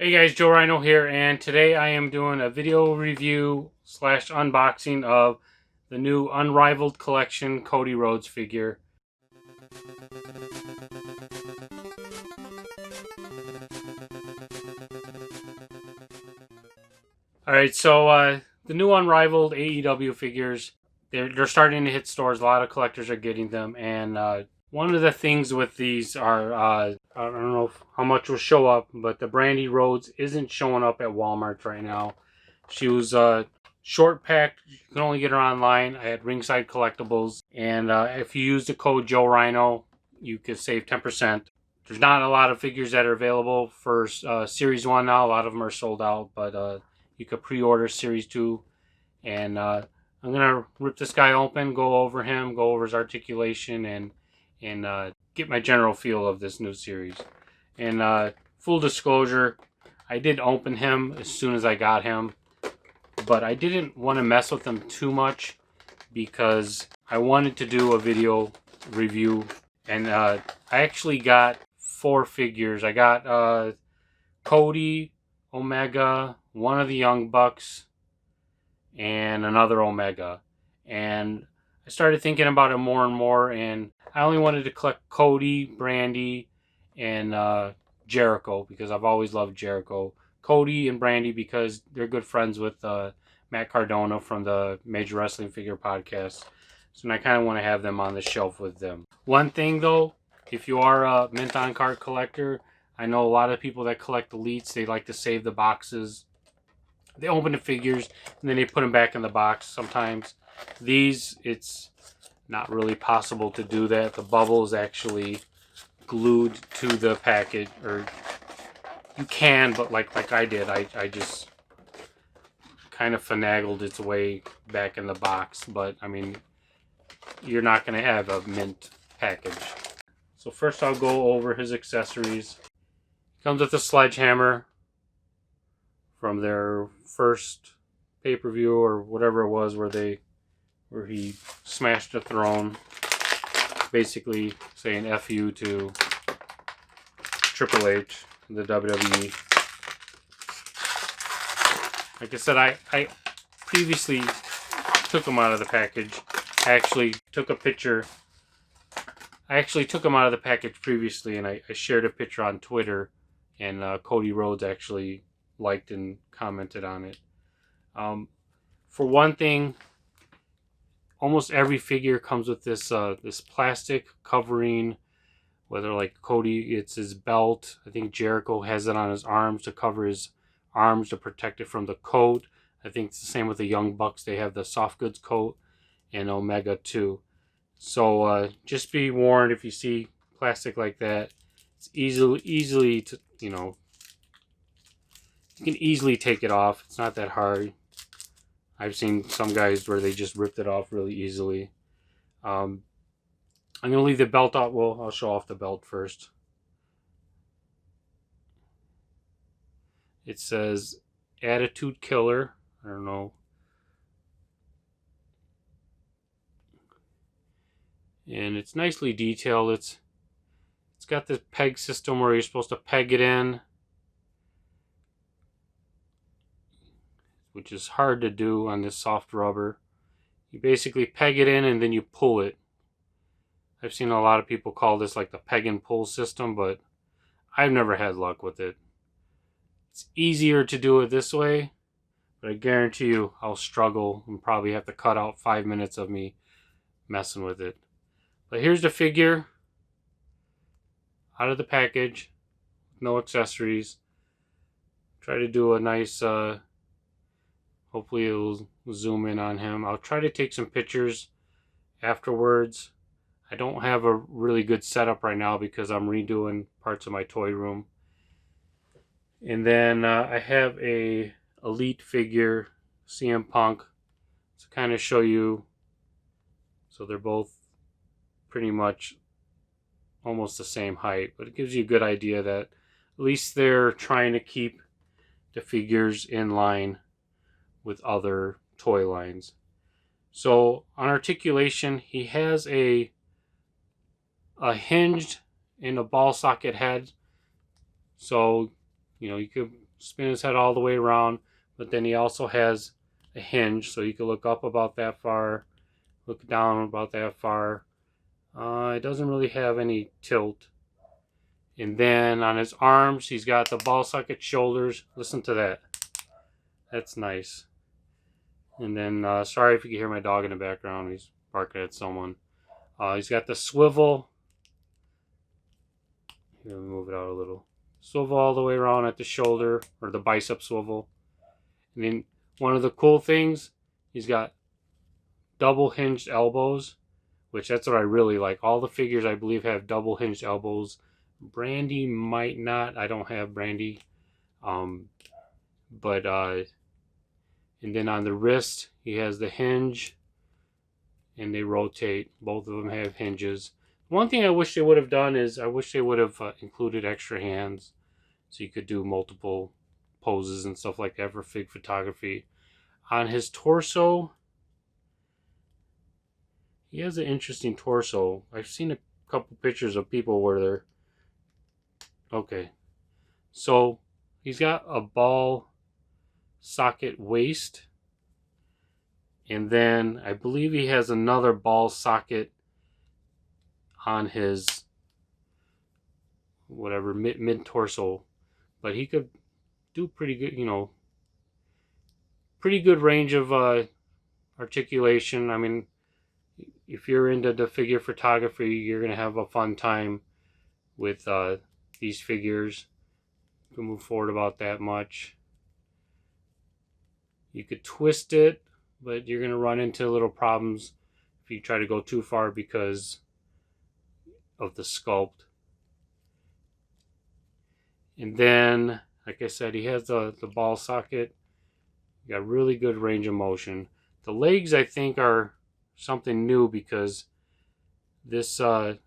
Hey guys, Joe Rhino here, and today I am doing a video review / unboxing of the new Unrivaled Collection Cody Rhodes figure. Alright, so the new Unrivaled AEW figures, they're starting to hit stores. A lot of collectors are getting them, and one of the things with these are, I don't know how much will show up, but the Brandy Rhodes isn't showing up at Walmart right now. She was short packed. You can only get her online at Ringside Collectibles. And if you use the code Joe Rhino, you could save 10%. There's not a lot of figures that are available for Series 1 now. A lot of them are sold out, but you could pre-order Series 2. And I'm going to rip this guy open, go over him, go over his articulation, and get my general feel of this new series. And full disclosure, I did open him as soon as I got him, but I didn't want to mess with him too much because I wanted to do a video review. And I actually got 4 figures. I got Cody, Omega, one of the Young Bucks, and another Omega. And I started thinking about it more and more, and I only wanted to collect Cody, Brandy, and Jericho because I've always loved Jericho. Cody and Brandy because they're good friends with Matt Cardona from the Major Wrestling Figure podcast. So I kind of want to have them on the shelf with them. One thing though, if you are a mint on card collector, I know a lot of people that collect elites, they like to save the boxes. They open the figures and then they put them back in the box sometimes. These, it's not really possible to do that. The bubble is actually glued to the package, or you can, but like I did, I just kind of finagled its way back in the box. But I mean, you're not going to have a mint package. So first I'll go over his accessories. Comes with a sledgehammer from their first pay-per-view or whatever it was where he smashed a throne, basically saying F you to Triple H, the WWE. Like I said, I previously took him out of the package. I actually took a picture. I actually took him out of the package previously, and I shared a picture on Twitter, and Cody Rhodes actually liked and commented on it. For one thing, almost every figure comes with this this plastic covering, whether like Cody, it's his belt. I think Jericho has it on his arms to cover his arms to protect it from the coat. I think it's the same with the Young Bucks. They have the soft goods coat, and Omega too. So just be warned if you see plastic like that. It's easily to, you can easily take it off. It's not that hard. I've seen some guys where they just ripped it off really easily. I'm going to leave the belt out. Well, I'll show off the belt first. It says Attitude Killer. I don't know. And it's nicely detailed. It's got this peg system where you're supposed to peg it in, which is hard to do on this soft rubber. You basically peg it in and then you pull it. I've seen a lot of people call this like the peg and pull system, but I've never had luck with it. It's easier to do it this way, but I guarantee you I'll struggle and probably have to cut out 5 minutes of me messing with it. But here's the figure out of the package, no accessories. Try to do a nice, hopefully it'll zoom in on him. I'll try to take some pictures afterwards. I don't have a really good setup right now because I'm redoing parts of my toy room. And then I have a Elite figure, CM Punk, to kind of show you. So they're both pretty much almost the same height, but it gives you a good idea that at least they're trying to keep the figures in line with other toy lines. So on articulation, he has a hinged and a ball socket head. So, you could spin his head all the way around, but then he also has a hinge, so you can look up about that far, look down about that far. It doesn't really have any tilt. And then on his arms, he's got the ball socket shoulders. Listen to that. That's nice. And then, sorry if you can hear my dog in the background. He's barking at someone. He's got the swivel. Here, let me move it out a little. Swivel all the way around at the shoulder, or the bicep swivel. And then one of the cool things, he's got double hinged elbows, which that's what I really like. All the figures, I believe, have double hinged elbows. Brandy might not. I don't have Brandy. But and then on the wrist, he has the hinge, and they rotate. Both of them have hinges. One thing I wish they would have done is I wish they would have included extra hands, so you could do multiple poses and stuff like that for fig photography. On his torso, he has an interesting torso. I've seen a couple pictures of people where they're... Okay. So, he's got a ball socket waist. And then, I believe he has another ball socket on his... whatever, mid-torso. But he could do pretty good, pretty good range of articulation. I mean, if you're into the figure photography, you're going to have a fun time with these figures. You can move forward about that much. You could twist it, but you're going to run into little problems if you try to go too far because of the sculpt. And then, like I said, he has the ball socket. You got really good range of motion. The legs, I think, are something new because this, I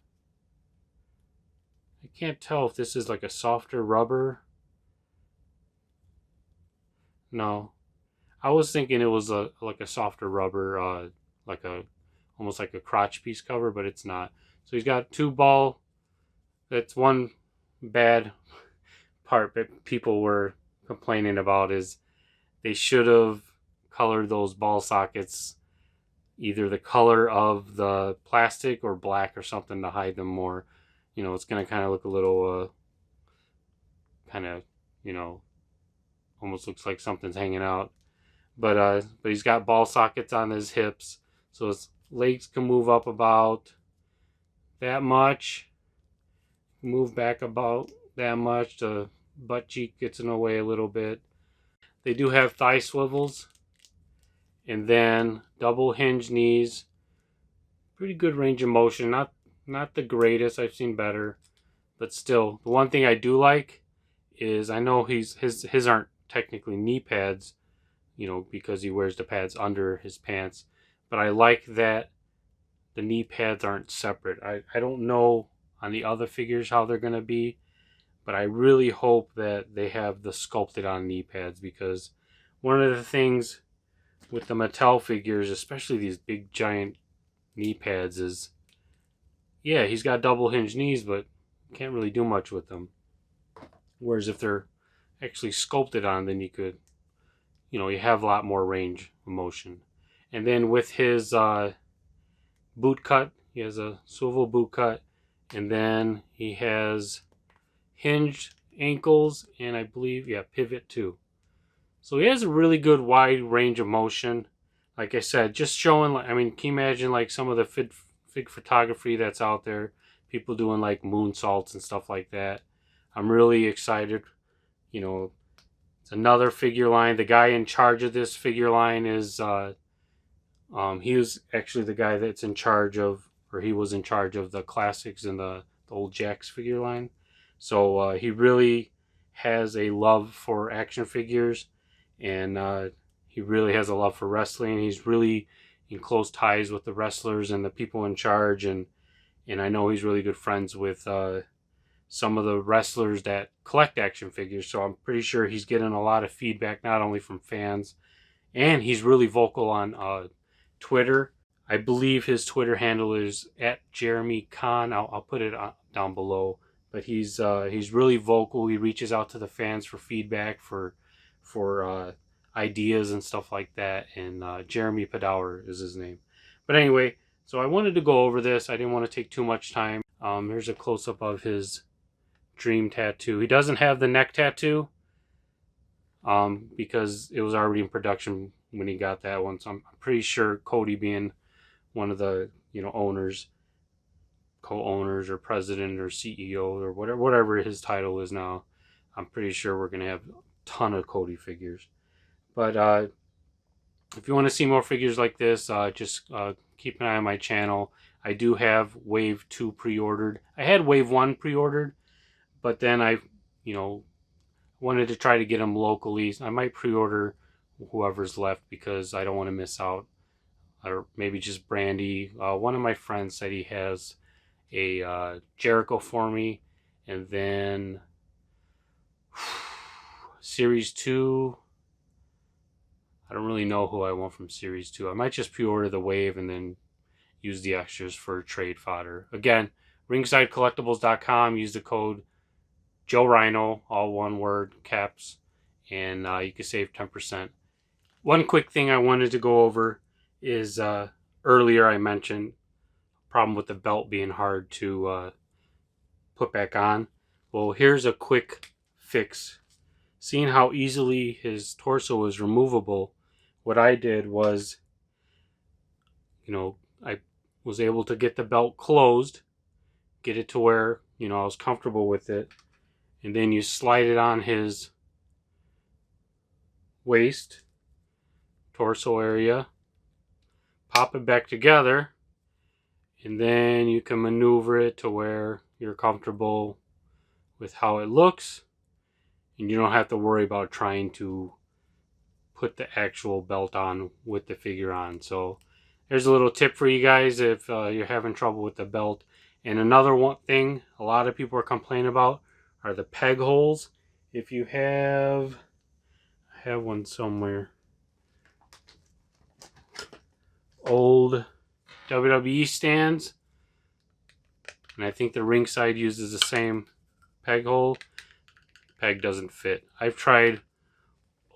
can't tell if this is like a softer rubber. No. I was thinking it was like a softer rubber, almost like a crotch piece cover, but it's not. So he's got two ball. That's one bad part that people were complaining about is they should have colored those ball sockets either the color of the plastic or black or something to hide them more. It's going to kind of look a little almost looks like something's hanging out. But he's got ball sockets on his hips, so his legs can move up about that much, move back about that much. The butt cheek gets in the way a little bit. They do have thigh swivels, and then double hinge knees. Pretty good range of motion. Not the greatest. I've seen better, but still, the one thing I do like is I know his aren't technically knee pads, because he wears the pads under his pants. But I like that the knee pads aren't separate. I don't know on the other figures how they're going to be, but I really hope that they have the sculpted on knee pads, because one of the things with the Mattel figures, especially these big giant knee pads, is, yeah, he's got double hinge knees, but can't really do much with them. Whereas if they're actually sculpted on, then you could, you have a lot more range of motion. And then with his boot cut, he has a swivel boot cut, and then he has hinged ankles, and I believe, pivot too. So he has a really good wide range of motion. Like I said, just showing, can you imagine like some of the fig photography that's out there, people doing like moonsaults and stuff like that. I'm really excited. It's another figure line. The guy in charge of this figure line is, he was actually the guy that's in charge of, or he was in charge of the classics and the old Jakks figure line. So he really has a love for action figures, and he really has a love for wrestling. He's really in close ties with the wrestlers and the people in charge, and I know he's really good friends with some of the wrestlers that collect action figures, so I'm pretty sure he's getting a lot of feedback, not only from fans, and he's really vocal on Twitter. I believe his Twitter handle is @JeremyKhan. I'll put it down below, but he's really vocal. He reaches out to the fans for feedback, for ideas and stuff like that. And Jeremy Padower is his name. But anyway, so I wanted to go over this. I didn't want to take too much time. Here's a close-up of his dream tattoo. He doesn't have the neck tattoo because it was already in production when he got that one. So I'm pretty sure Cody, being one of the owners, co-owners or president or CEO or whatever his title is now, I'm pretty sure we're gonna have a ton of Cody figures. But if you want to see more figures like this, just keep an eye on my channel. I do have Wave 2 pre-ordered. I had Wave 1 pre-ordered, but then I wanted to try to get them locally. I might pre-order whoever's left because I don't want to miss out. Or maybe just Brandy. One of my friends said he has a Jericho for me, and then Series 2. I don't really know who I want from Series 2. I might just pre-order the Wave and then use the extras for trade fodder. Again, ringsidecollectibles.com. Use the code Joe Rhino, all one word, caps, and you can save 10%. One quick thing I wanted to go over is earlier I mentioned problem with the belt being hard to put back on. Well, here's a quick fix. Seeing how easily his torso is removable, what I did was, I was able to get the belt closed, get it to where, I was comfortable with it, and then you slide it on his waist, torso area, pop it back together, and then you can maneuver it to where you're comfortable with how it looks, and you don't have to worry about trying to put the actual belt on with the figure on. So there's a little tip for you guys if you're having trouble with the belt. And another one thing a lot of people are complaining about are the peg holes. If you have, I have one somewhere, old WWE stands, and I think the ringside uses the same peg hole. Peg doesn't fit. I've tried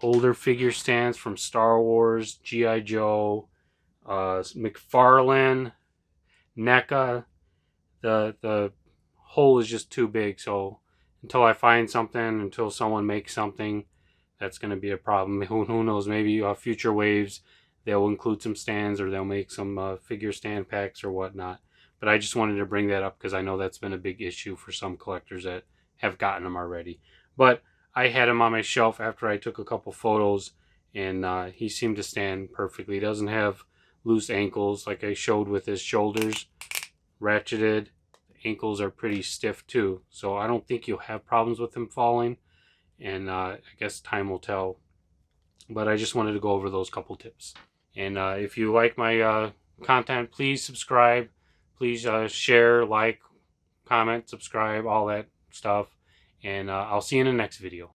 older figure stands from Star Wars, G.I. Joe, McFarlane, NECA. The hole is just too big. So until I find something, until someone makes something, that's going to be a problem. Who knows? Maybe future waves, they'll include some stands, or they'll make some figure stand packs or whatnot. But I just wanted to bring that up because I know that's been a big issue for some collectors that have gotten them already. But I had him on my shelf after I took a couple photos, and he seemed to stand perfectly. He doesn't have loose ankles like I showed with his shoulders ratcheted. Ankles are pretty stiff too, so I don't think you'll have problems with him falling, and I guess time will tell. But I just wanted to go over those couple tips. And if you like my content, please subscribe. Please share, like, comment, subscribe, all that stuff. And I'll see you in the next video.